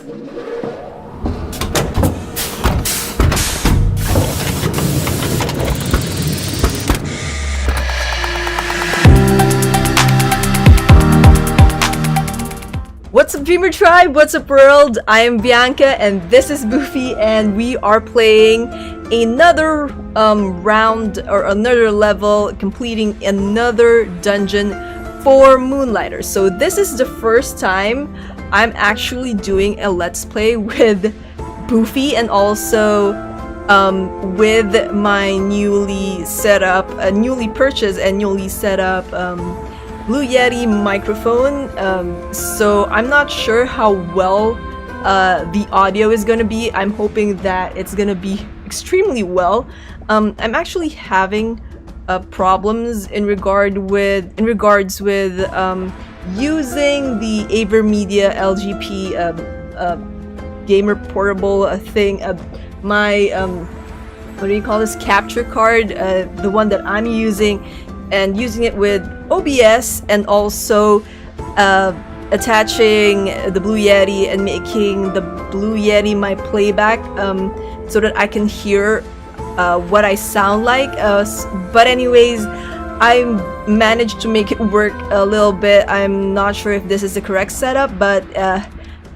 What's up, Dreamer Tribe? What's up, world? I am Bianca, and this is Boofy, and we are playing another round or another level, completing another dungeon for Moonlighter. So this is the first time I'm actually doing a Let's Play with Boofy, and also with my newly purchased and newly set up Blue Yeti microphone. So I'm not sure how well the audio is gonna be. I'm hoping that it's gonna be extremely well. I'm actually having problems in regards with using the AverMedia LGP gamer portable thing. My what do you call this, capture card, the one that I'm using, and using it with OBS, and also attaching the Blue Yeti and making the Blue Yeti my playback, so that I can hear what I sound like. But anyways, I managed to make it work a little bit. I'm not sure if this is the correct setup, but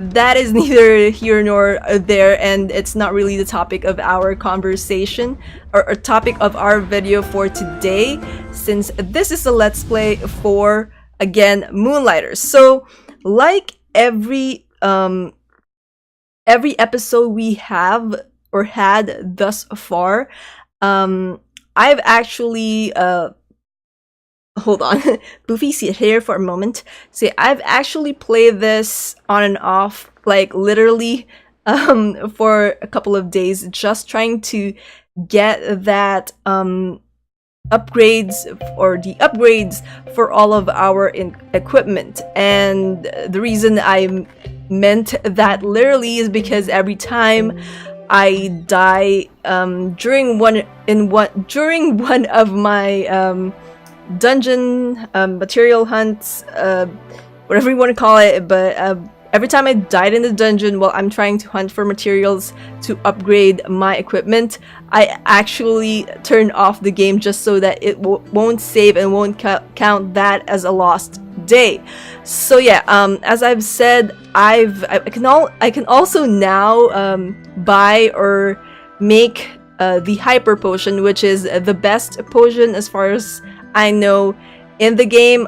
that is neither here nor there, and it's not really the topic of our conversation or topic of our video for today, since this is a Let's Play for, again, Moonlighter. So like every episode we have or had thus far, I've actually hold on, Boofy, sit here for a moment. See, I've actually played this on and off, like literally for a couple of days, just trying to get that upgrades, or the upgrades for all of our equipment. And the reason I meant that literally is because every time I die during one of my dungeon material hunts, whatever you want to call it, but every time I died in the dungeon while I'm trying to hunt for materials to upgrade my equipment, I actually turn off the game just so that it won't save and won't count that as a lost day. So yeah, as I've said, I can also now buy or make the hyper potion, which is the best potion as far as I know in the game.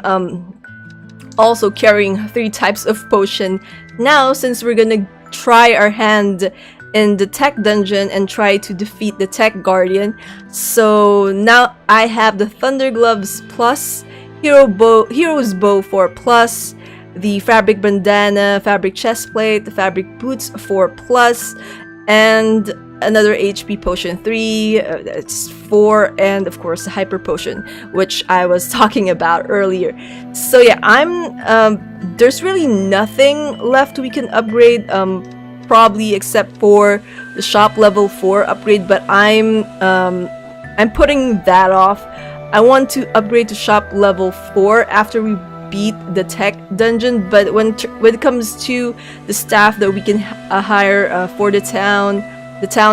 Also carrying 3 types of potion now, since we're gonna try our hand in the tech dungeon and try to defeat the tech guardian. So now I have the thunder gloves plus, hero's bow 4+, the fabric bandana, fabric chestplate, the fabric boots 4+, and another HP potion 3, it's 4, and of course the hyper potion, which I was talking about earlier. So yeah, there's really nothing left we can upgrade, probably except for the shop level 4 upgrade, but I'm putting that off. I want to upgrade to shop level 4 after we beat the tech dungeon. But when it comes to the staff that we can hire for the town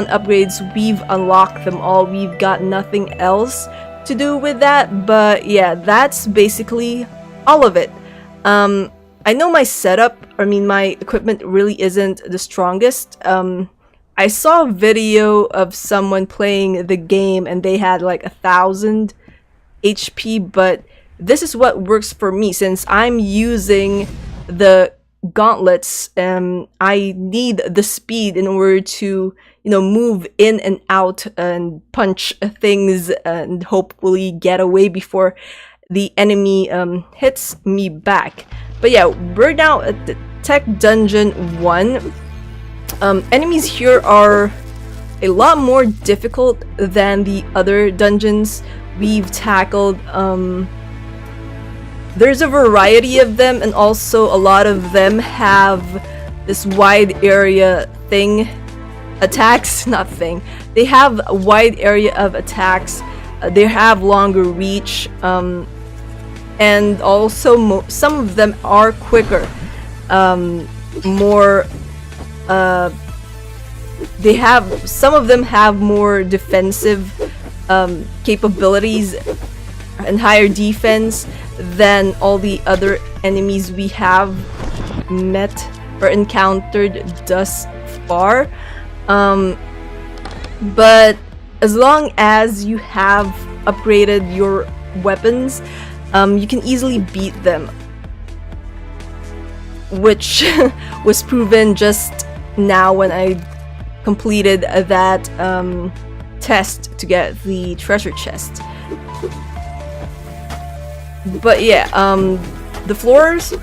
upgrades, we've unlocked them all. We've got nothing else to do with that. But yeah, that's basically all of it. I know my setup, my equipment really isn't the strongest. I saw a video of someone playing the game and they had like 1,000 HP, but this is what works for me since I'm using the gauntlets. I need the speed in order to move in and out and punch things and hopefully get away before the enemy hits me back. But yeah, we're now at the tech dungeon 1. Enemies here are a lot more difficult than the other dungeons we've tackled. There's a variety of them, and also a lot of them have this wide area thing. Attacks, not thing. They have a wide area of attacks. They have longer reach, and also some of them are quicker, more they have, some of them have more defensive capabilities and higher defense than all the other enemies we have met or encountered thus far. But as long as you have upgraded your weapons, you can easily beat them, which was proven just now when I completed that test to get the treasure chest. But yeah, the floors,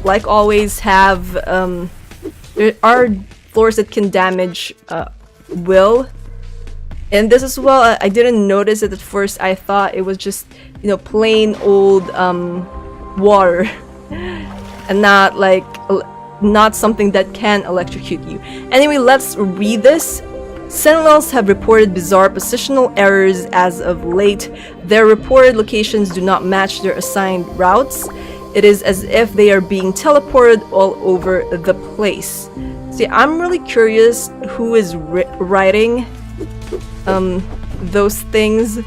like always, have there are floors that can damage will. And this as well, I didn't notice it at first. I thought it was just, you know, plain old water and not like not something that can electrocute you. Anyway, let's read this. Sentinels have reported bizarre positional errors as of late. Their reported locations do not match their assigned routes. It is as if they are being teleported all over the place. See, I'm really curious who is writing those things.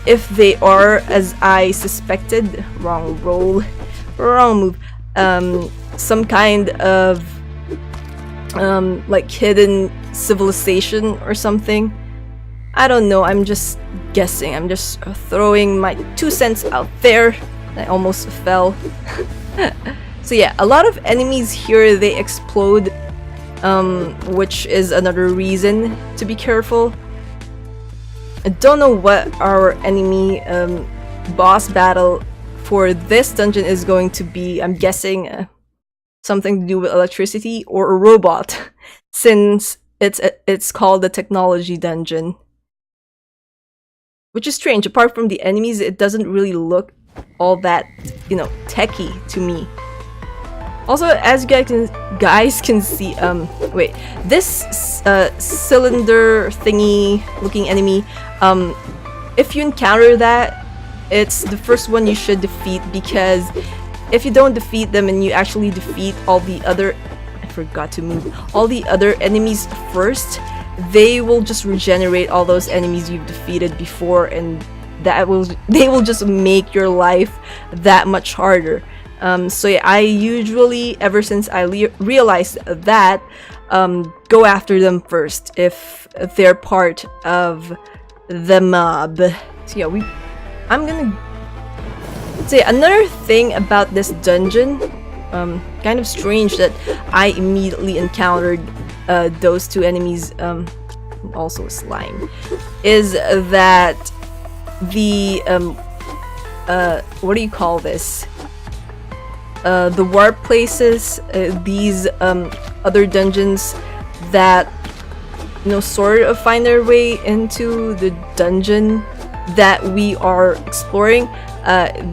If they are, as I suspected, wrong move, some kind of like hidden civilization or something. I don't know, I'm just guessing. I'm just throwing my 2 cents out there. I almost fell. So yeah, a lot of enemies here, they explode, which is another reason to be careful. I don't know what our enemy boss battle for this dungeon is going to be. I'm guessing something to do with electricity or a robot, since it's called the technology dungeon. Which is strange. Apart from the enemies, it doesn't really look all that, you know, techy to me. Also, as you guys can see, wait, this cylinder thingy looking enemy, if you encounter that, it's the first one you should defeat, because if you don't defeat them and you actually defeat all the other, I forgot to move, all the other enemies first, they will just regenerate all those enemies you've defeated before, and they will just make your life that much harder. So yeah, I usually, ever since I realized that, go after them first if they're part of the mob. So yeah, I'm gonna say another thing about this dungeon, kind of strange that I immediately encountered those two enemies, also slime, is that the what do you call this? The warp places, these other dungeons that, you know, sort of find their way into the dungeon that we are exploring.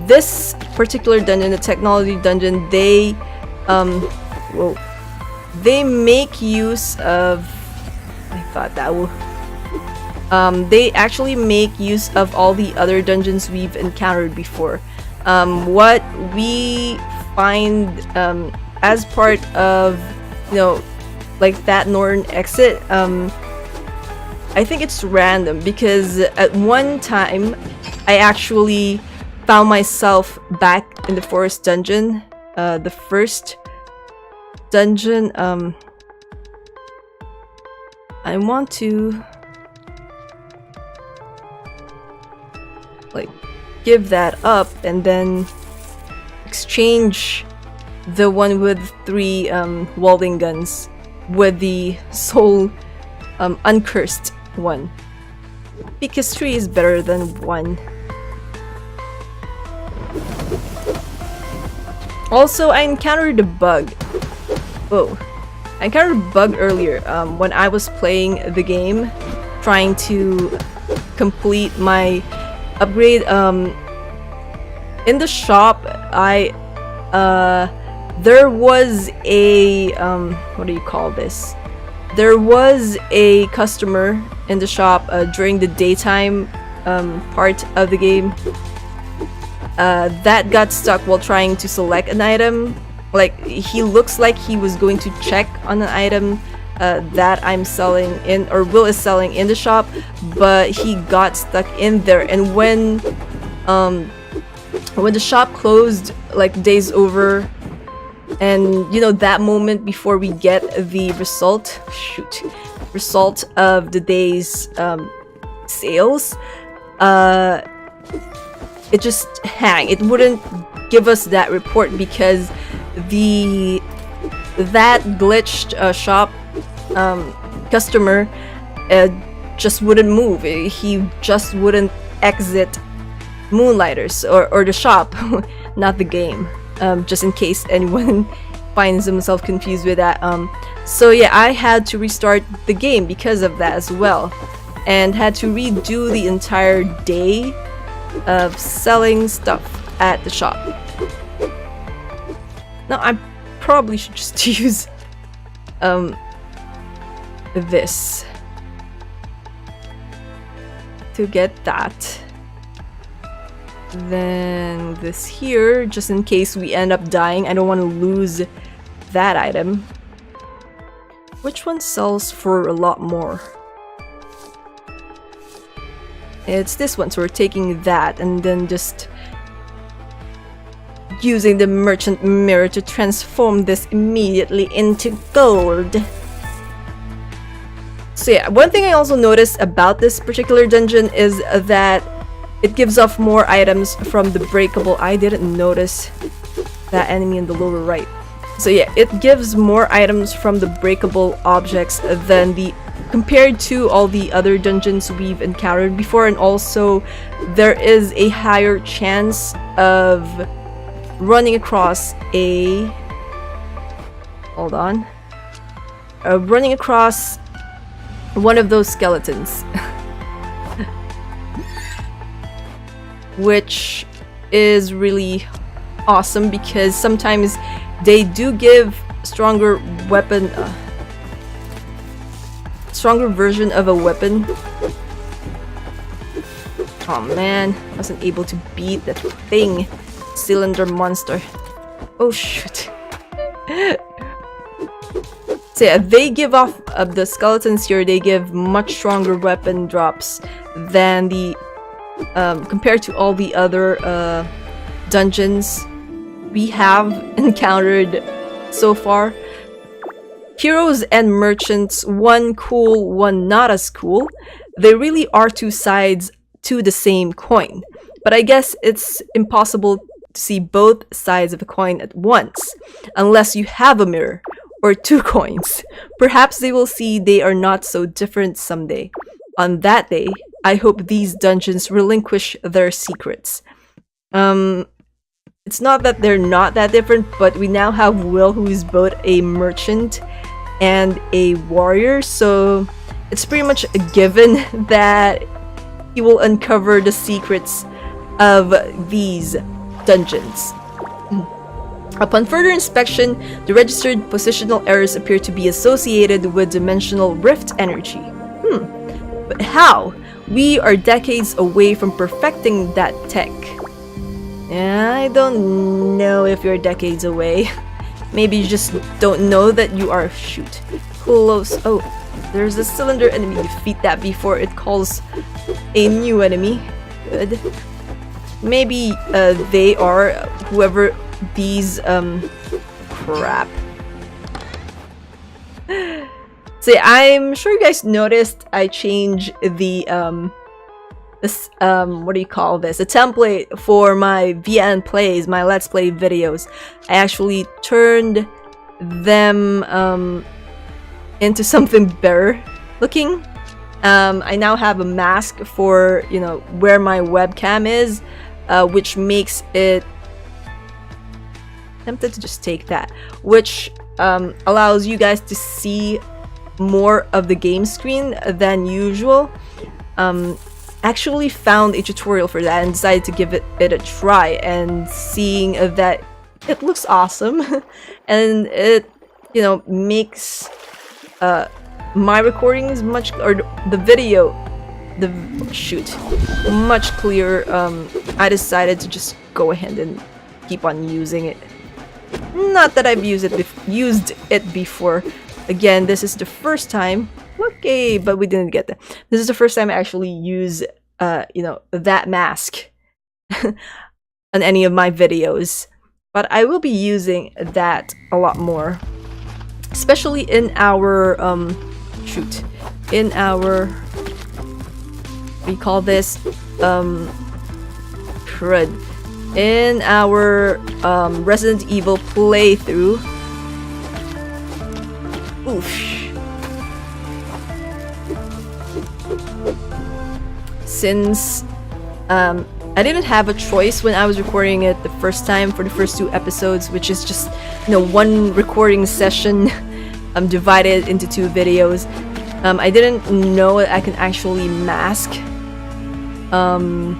This particular dungeon, the technology dungeon, they make use of, I thought that will, they actually make use of all the other dungeons we've encountered before. What we find as part of, you know, like that northern exit, I think it's random, because at one time I actually found myself back in the forest dungeon, the first dungeon. I want to like give that up and then exchange the one with 3 welding guns with the soul uncursed one, because 3 is better than 1. Also, I encountered a bug. Whoa. I encountered a bug earlier when I was playing the game, trying to complete my upgrade. In the shop, there was a what do you call this? There was a customer in the shop during the daytime part of the game that got stuck while trying to select an item, like he looks like he was going to check on an item that I'm selling in, or Will is selling in the shop, but he got stuck in there. And when the shop closed, like days over, and you know, that moment before we get the result of the day's sales, it just it wouldn't give us that report because that glitched shop customer just wouldn't move. He just wouldn't exit Moonlighters or the shop, not the game. Just in case anyone finds himself confused with that. So yeah, I had to restart the game because of that as well, and had to redo the entire day of selling stuff at the shop. Now I probably should just use this to get that. Then this here, just in case we end up dying. I don't want to lose that item. Which one sells for a lot more? It's this one, so we're taking that and then just using the merchant mirror to transform this immediately into gold. So yeah, one thing I also noticed about this particular dungeon is that it gives off more items from the breakable. I didn't notice that enemy in the lower right. So yeah, it gives more items from the breakable objects than compared to all the other dungeons we've encountered before, and also there is a higher chance of running across a running across one of those skeletons. Which is really awesome because sometimes they do give stronger weapon, stronger version of a weapon. Oh man, I wasn't able to beat that thing, cylinder monster. Oh shoot. So yeah, they give off the skeletons here. They give much stronger weapon drops than the compared to all the other dungeons we have encountered so far. Heroes and merchants, one cool, one not as cool. They really are two sides to the same coin. But I guess it's impossible to see both sides of a coin at once, unless you have a mirror or two coins. Perhaps they will see they are not so different someday. On that day, I hope these dungeons relinquish their secrets. It's not that they're not that different, but we now have Will, who is both a merchant and a warrior, so it's pretty much a given that he will uncover the secrets of these dungeons. Upon further inspection, the registered positional errors appear to be associated with dimensional rift energy. But how? We are decades away from perfecting that tech. I don't know if you're decades away. Maybe you just don't know that you are close. Oh, there's a cylinder enemy. Defeat that before it calls a new enemy. Good. Maybe they are whoever these crap. So yeah, I'm sure you guys noticed I changed the this what do you call this? A template for my Vian plays, my Let's Play videos. I actually turned them into something better looking. I now have a mask for, you know, where my webcam is, which makes it tempted to just take that, which allows you guys to see more of the game screen than usual. Actually found a tutorial for that and decided to give it a try, and seeing that it looks awesome and it, you know, makes my recordings much, or the video, much clearer. I decided to just go ahead and keep on using it. Not that I've used it before. Again, this is the first time. Okay, but we didn't get that. This is the first time I actually use, you know, that mask on any of my videos. But I will be using that a lot more, especially in our in our, we call this crud, in our Resident Evil playthrough. Oof. Since I didn't have a choice when I was recording it the first time for the first 2 episodes, which is just, you know, one recording session divided into 2 videos. I didn't know that I can actually mask the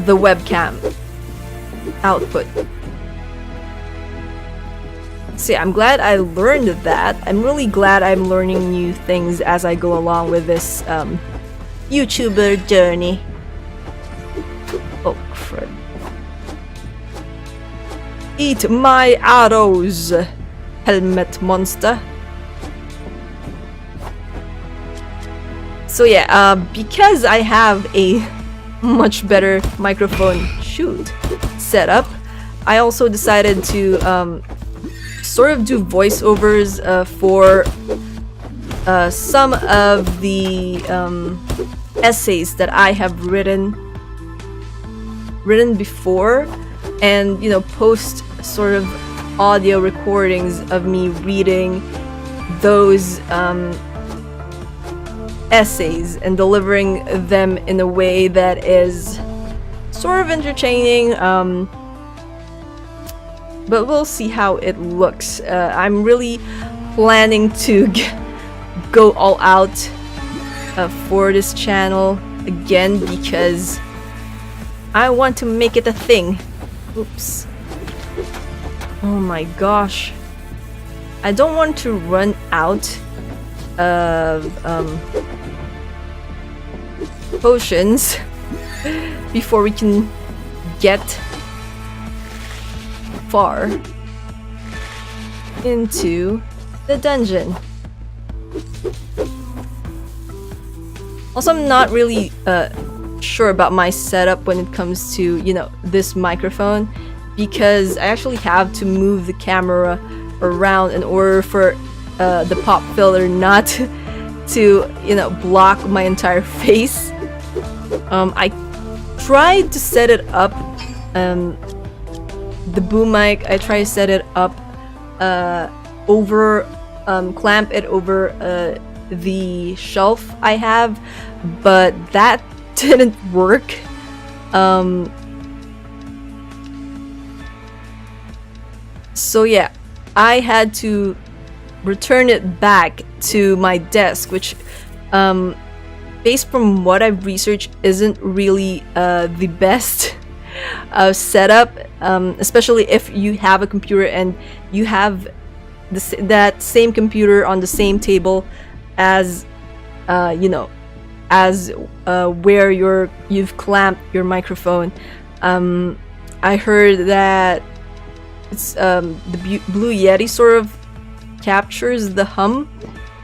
webcam output. See, I'm glad I learned that. I'm really glad I'm learning new things as I go along with this YouTuber journey. Oh, crud. Eat my arrows, helmet monster. So yeah, because I have a much better microphone setup, I also decided to sort of do voiceovers for some of the essays that I have written before, and, you know, post sort of audio recordings of me reading those essays and delivering them in a way that is sort of entertaining, but we'll see how it looks. I'm really planning to go all out for this channel again, because I want to make it a thing. Oops. Oh my gosh. I don't want to run out of potions before we can get far into the dungeon. Also, I'm not really sure about my setup when it comes to, you know, this microphone, because I actually have to move the camera around in order for the pop filter not to, you know, block my entire face. I tried to set it up, the boom mic, I tried to set it up over, clamp it over the shelf I have, but that didn't work. So yeah, I had to return it back to my desk, which based from what I've researched isn't really the best setup, especially if you have a computer and you have that same computer on the same table as you know, as where you've clamped your microphone. I heard that it's the Blue Yeti sort of captures the hum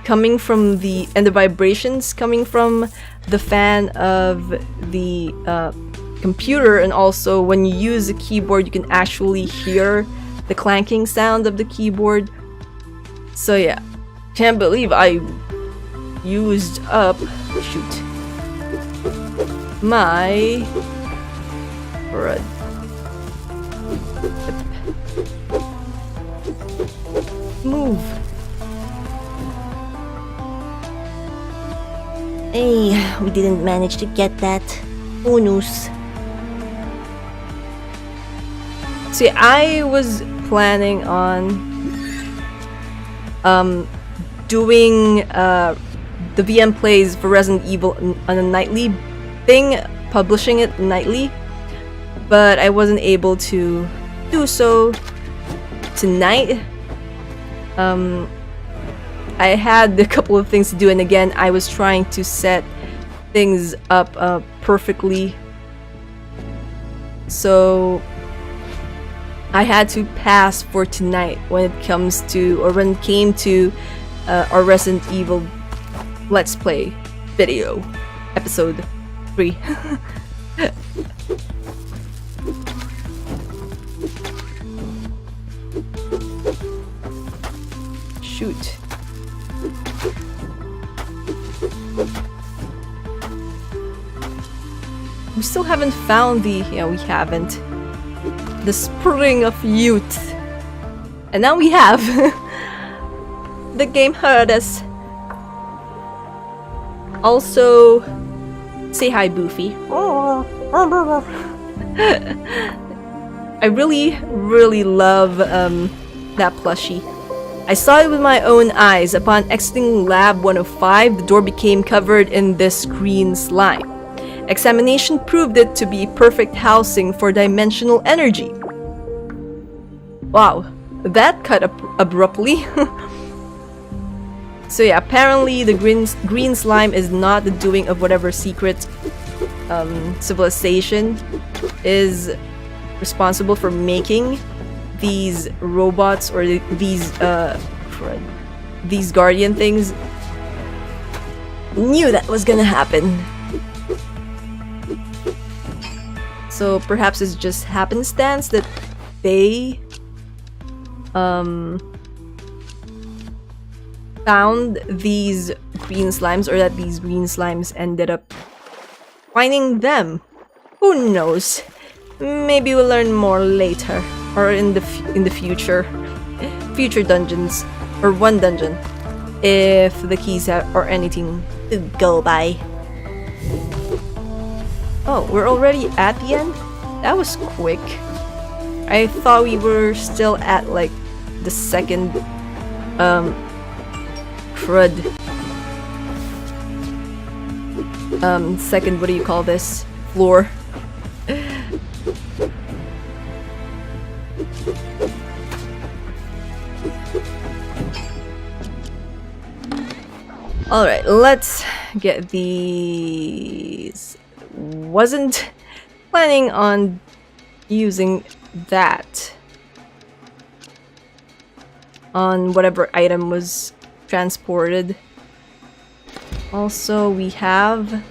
coming from the vibrations coming from the fan of the computer, and also when you use a keyboard you can actually hear the clanking sound of the keyboard. So yeah, can't believe I used up my bread. Move. Hey, we didn't manage to get that bonus. See, I was planning on doing the VM plays for Resident Evil on a nightly thing, publishing it nightly, but I wasn't able to do so tonight. I had a couple of things to do, and again, I was trying to set things up perfectly So I had to pass for tonight when it comes to, or when it came to our Resident Evil Let's Play video, episode 3. Shoot. We still haven't found the... Yeah, we haven't. The spring of youth. And now we have. The game heard us. Also, say hi, Boofy. I really love that plushie. I saw it with my own eyes. Upon exiting Lab 105, the door became covered in this green slime. Examination proved it to be perfect housing for dimensional energy. Wow, that cut abruptly. So yeah, apparently the green slime is not the doing of whatever secret civilization is responsible for making these robots or these guardian things. Knew that was gonna happen. So perhaps it's just happenstance that they found these green slimes, or that these green slimes ended up finding them. Who knows? Maybe we'll learn more later, or in the future dungeons, or one dungeon, if the keys are anything to go by. Oh, we're already at the end? That was quick. I thought we were still at like the second second, what do you call this? Floor. Alright, let's get these. Wasn't planning on using that on whatever item was transported. Also, we have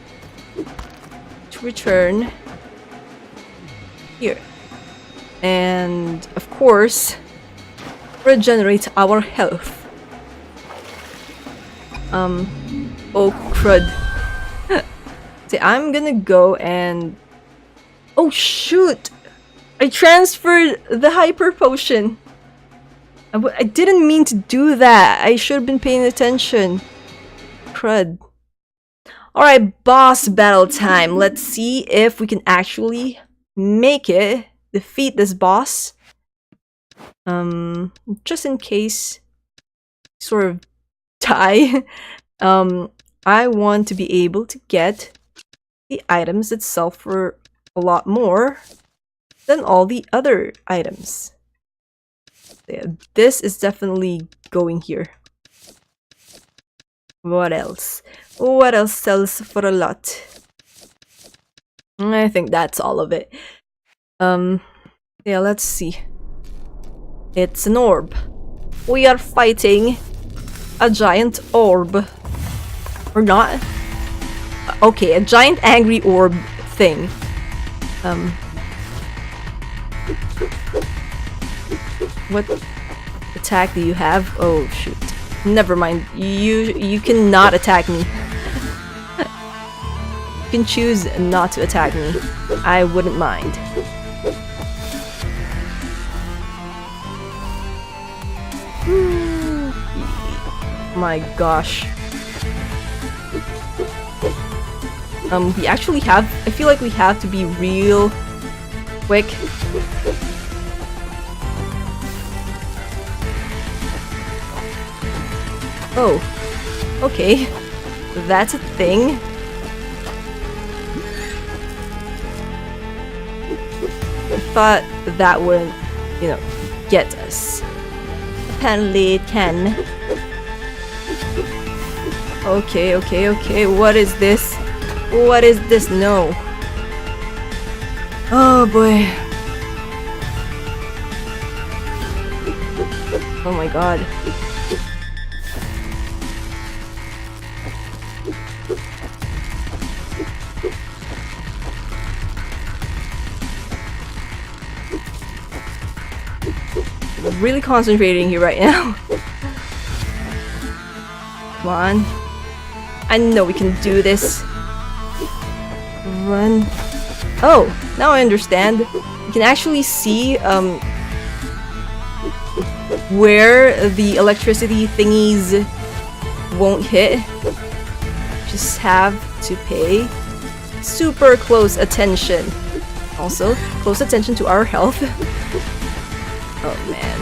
to return here. And, of course, regenerate our health. Oh crud. See, I'm gonna go and... Oh shoot! I transferred the hyper potion! I didn't mean to do that. I should have been paying attention. Crud. Alright, boss battle time. Let's see if we can actually make it. Defeat this boss. Just in case sort of die. I want to be able to get the items that sell for a lot more than all the other items. Yeah, this is definitely going here. What else? What else sells for a lot? I think that's all of it. Yeah, let's see. It's an orb. We are fighting a giant orb. Or not? Okay, a giant angry orb thing. What attack do you have? Oh shoot. Never mind. You cannot attack me. You can choose not to attack me. I wouldn't mind. My gosh. We actually have... I feel like we have to be real quick. Oh. Okay. That's a thing. I thought that would, you know, get us. Apparently it can. Okay, okay, okay. What is this? What is this? No. Oh boy. Oh my god. I'm really concentrating here right now. Come on. I know we can do this. Run. Oh, now I understand. You can actually see where the electricity thingies won't hit. Just have to pay super close attention. Also, close attention to our health. Oh man.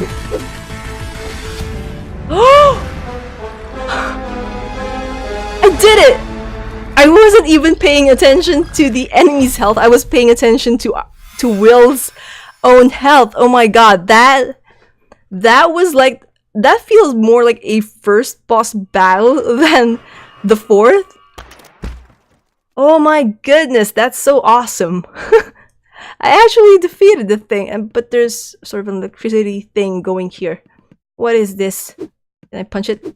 Oh! I did it! I wasn't even paying attention to the enemy's health. I was paying attention to Will's own health. Oh my god, that was like, that feels more like a first boss battle than the fourth. Oh my goodness, that's so awesome. I actually defeated the thing, but there's sort of an electricity thing going here. What is this? Can I punch it?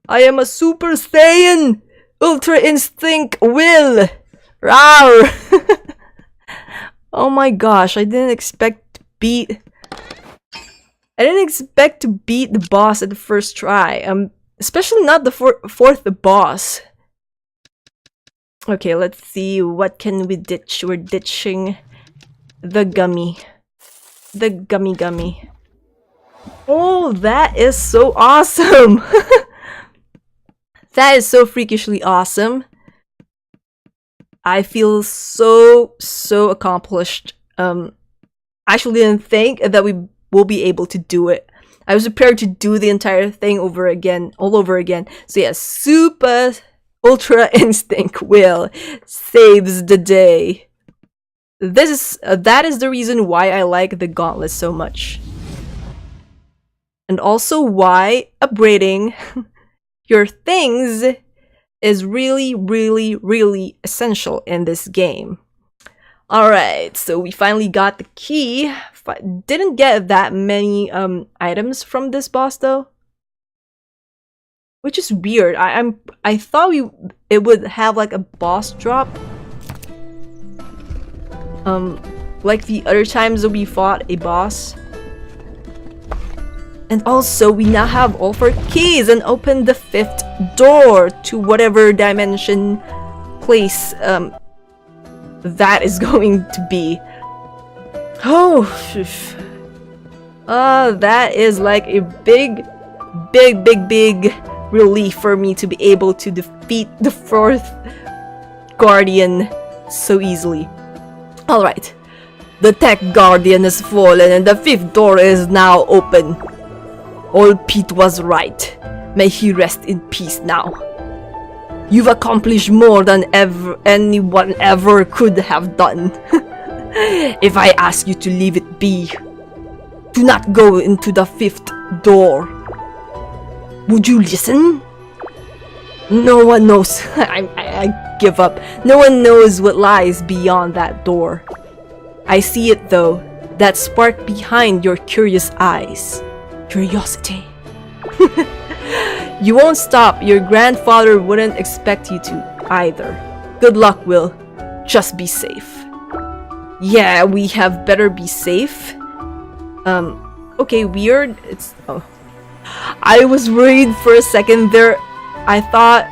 I am a Super Saiyan! Ultra Instinct Will! Rawr! Oh my gosh, I didn't expect to beat the boss at the first try. Especially not the fourth boss. Okay, let's see, what can we ditch? We're ditching the gummy. The gummy. Oh, that is so awesome! That is so freakishly awesome. I feel so accomplished. I actually didn't think that we will be able to do it. I was prepared to do the entire thing all over again. So yeah, Super Ultra Instinct Will saves the day. That is the reason why I like the gauntlet so much. And also why upgrading your things is really essential in this game. Alright, so we finally got the key. Didn't get that many items from this boss though. Which is weird. I thought it would have like a boss drop. Like the other times that we fought a boss. And also, we now have all 4 keys and open the 5th door to whatever dimension place that is going to be. Oh, that is like a big relief for me to be able to defeat the 4th Guardian so easily. Alright, the Tech Guardian has fallen and the 5th door is now open. Old Pete was right. May he rest in peace now. You've accomplished more than anyone ever could have done. If I ask you to leave it be, do not go into the 5th door. Would you listen? No one knows. I give up. No one knows what lies beyond that door. I see it though, that spark behind your curious eyes. Curiosity. You won't stop. Your grandfather wouldn't expect you to either. Good luck, Will. Just be safe. Yeah, we have better be safe. Okay, weird. Oh. I was worried for a second there. I thought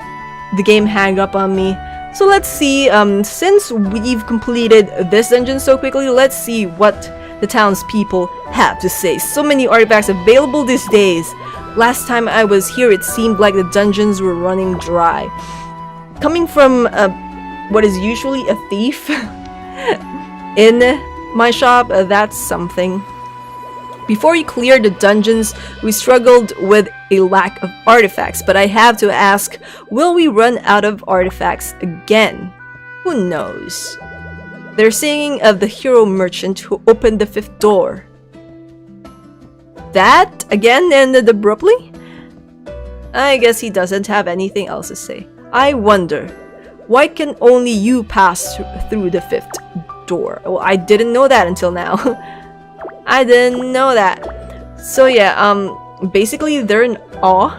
the game hung up on me. So let's see, since we've completed this dungeon so quickly, let's see what the townspeople have to say. So many artifacts available these days. Last time I was here, it seemed like the dungeons were running dry. Coming from what is usually a thief in my shop, that's something. Before you cleared the dungeons, we struggled with a lack of artifacts, but I have to ask, will we run out of artifacts again? Who knows? They're singing of the hero merchant who opened the 5th door. That again ended abruptly? I guess he doesn't have anything else to say. I wonder, why can only you pass through the 5th door. Well, I didn't know that until now. I didn't know that. So yeah, basically they're in awe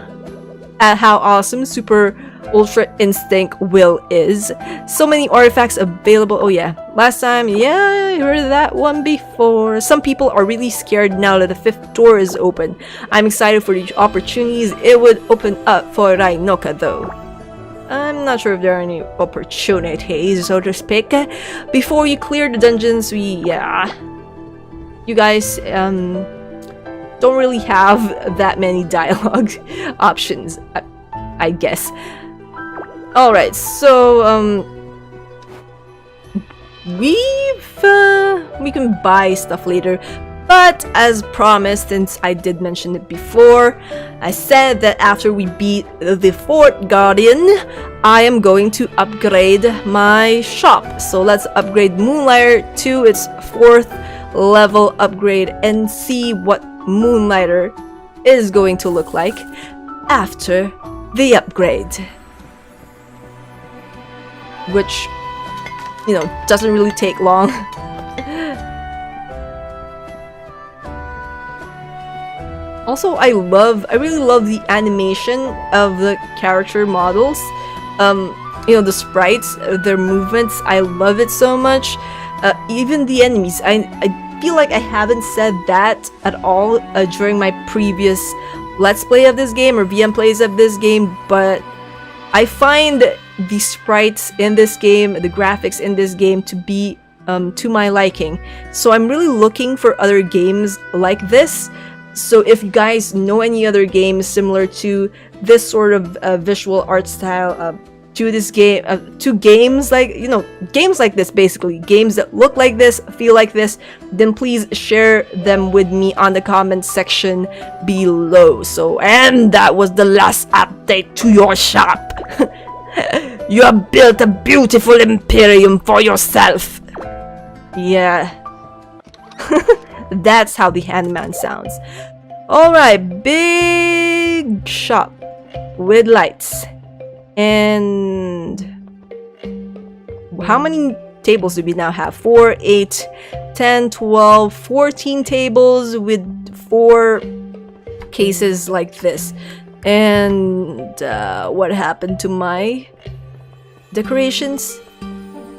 at how awesome Super Ultra Instinct Will is. So many artifacts available. Oh yeah, last time, yeah, I heard that one before. Some people are really scared now that the 5th door is open. I'm excited for the opportunities it would open up for Rainoka though. I'm not sure if there are any opportunities, so to speak. Before you clear the dungeons, you guys don't really have that many dialogue options, I guess. Alright, so we can buy stuff later, but as promised, since I did mention it before, I said that after we beat the 4th Guardian, I am going to upgrade my shop. So let's upgrade Moonlighter to its 4th level upgrade and see what Moonlighter is going to look like after the upgrade. Which, you know, doesn't really take long. Also, I really love the animation of the character models. You know, the sprites, their movements, I love it so much. Even the enemies, I feel like I haven't said that at all during my previous Let's Play of this game or VM plays of this game, but I find the sprites in this game, the graphics in this game to be to my liking. So I'm really looking for other games like this. So if you guys know any other games similar to this sort of visual art style, to this game, to games like, you know, games like this, basically games that look like this, feel like this, then please share them with me on the comment section below. So, and that was the last update to your shop. You have built a beautiful imperium for yourself. Yeah. That's how the handman sounds. Alright, big shop with lights. And how many tables do we now have? 4, 8, 10, 12, 14 tables with 4 cases like this. And what happened to my decorations?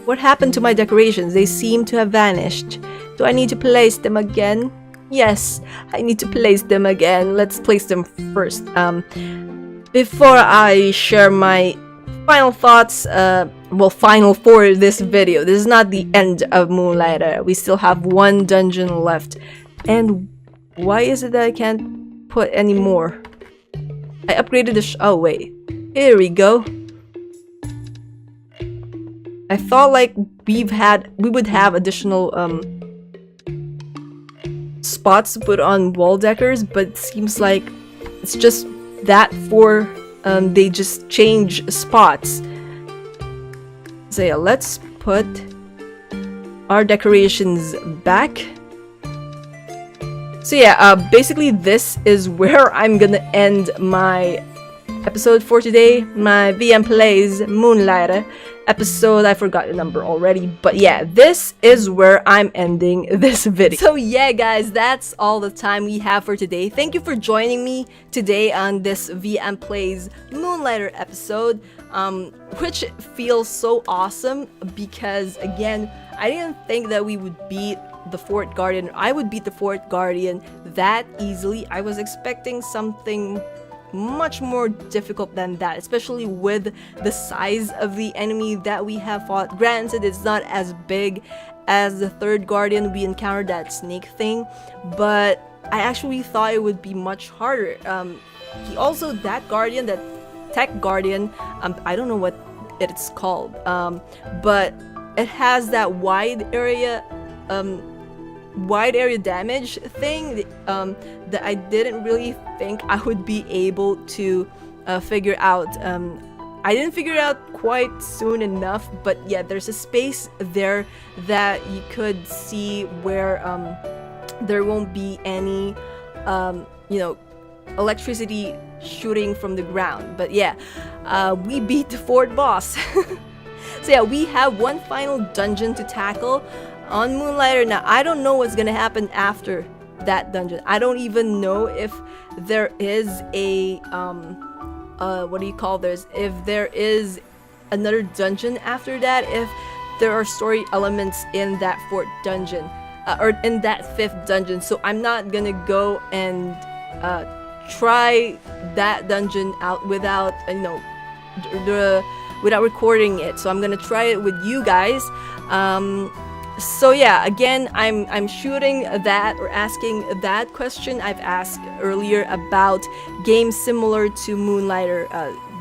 What happened to my decorations? They seem to have vanished. Do I need to place them again? Yes, I need to place them again. Let's place them first. Before I share my final thoughts, well, final for this video. This is not the end of Moonlighter. We still have 1 dungeon left. And why is it that I can't put any more? I upgraded the oh wait, here we go. I thought like we would have additional spots to put on wall deckers, but it seems like it's just that for they just change spots. So yeah, let's put our decorations back. So yeah, basically this is where I'm gonna end my episode for today, my VM Plays Moonlighter episode. I forgot the number already, but yeah, this is where I'm ending this video. So yeah guys, that's all the time we have for today. Thank you for joining me today on this VM Plays Moonlighter episode, which feels so awesome because again, I didn't think that we would beat the 4th Guardian. I would beat the 4th Guardian that easily. I was expecting something much more difficult than that, especially with the size of the enemy that we have fought. Granted, it's not as big as the 3rd Guardian. We encountered that snake thing, but I actually thought it would be much harder. He also, that Guardian, that Tech Guardian, I don't know what it's called, but it has that wide area damage thing that I didn't really think I would be able to figure out. I didn't figure it out quite soon enough, but yeah, there's a space there that you could see where there won't be any you know, electricity shooting from the ground. But yeah, we beat the 4th boss. So yeah, we have 1 final dungeon to tackle. on Moonlighter. Now, I don't know what's gonna happen after that dungeon. I don't even know if there is a what do you call this? If there is another dungeon after that, if there are story elements in that 4th dungeon or in that 5th dungeon. So I'm not gonna go and try that dungeon out without without recording it. So I'm gonna try it with you guys. So yeah, again, I'm shooting that or asking that question I've asked earlier about games similar to Moonlighter,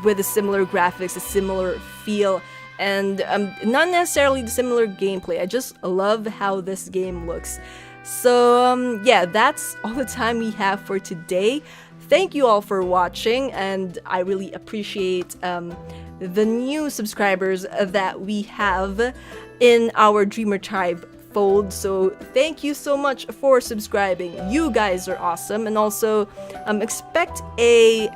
with a similar graphics, a similar feel, and not necessarily the similar gameplay. I just love how this game looks. So yeah, that's all the time we have for today. Thank you all for watching, and I really appreciate the new subscribers that we have in our Dreamer Tribe fold. So thank you so much for subscribing. You guys are awesome, and also expect a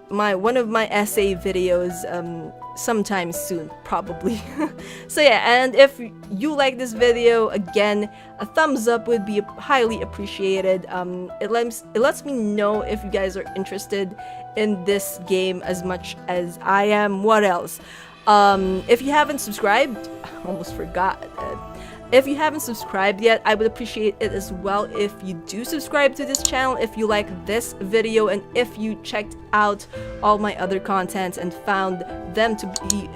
one of my essay videos sometime soon, probably. So yeah, and if you like this video, again, a thumbs up would be highly appreciated. It lets me know if you guys are interested in this game as much as I am. What else? If you haven't subscribed, I almost forgot. If you haven't subscribed yet, I would appreciate it as well if you do subscribe to this channel, if you like this video, and if you checked out all my other contents and found them to be,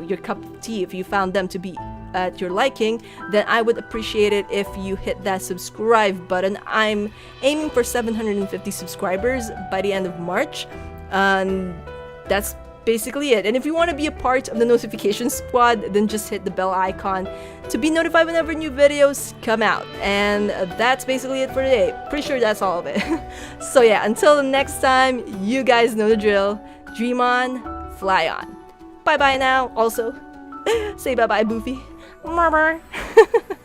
your cup of tea, if you found them to be at your liking, then I would appreciate it if you hit that subscribe button. I'm aiming for 750 subscribers by the end of March, and that's basically it. And if you want to be a part of the notification squad, then just hit the bell icon to be notified whenever new videos come out. And that's basically it for today. Pretty sure that's all of it. So yeah, until the next time, you guys know the drill. Dream on, fly on. Bye bye now. Also, say bye bye, Boofy. Bye bye.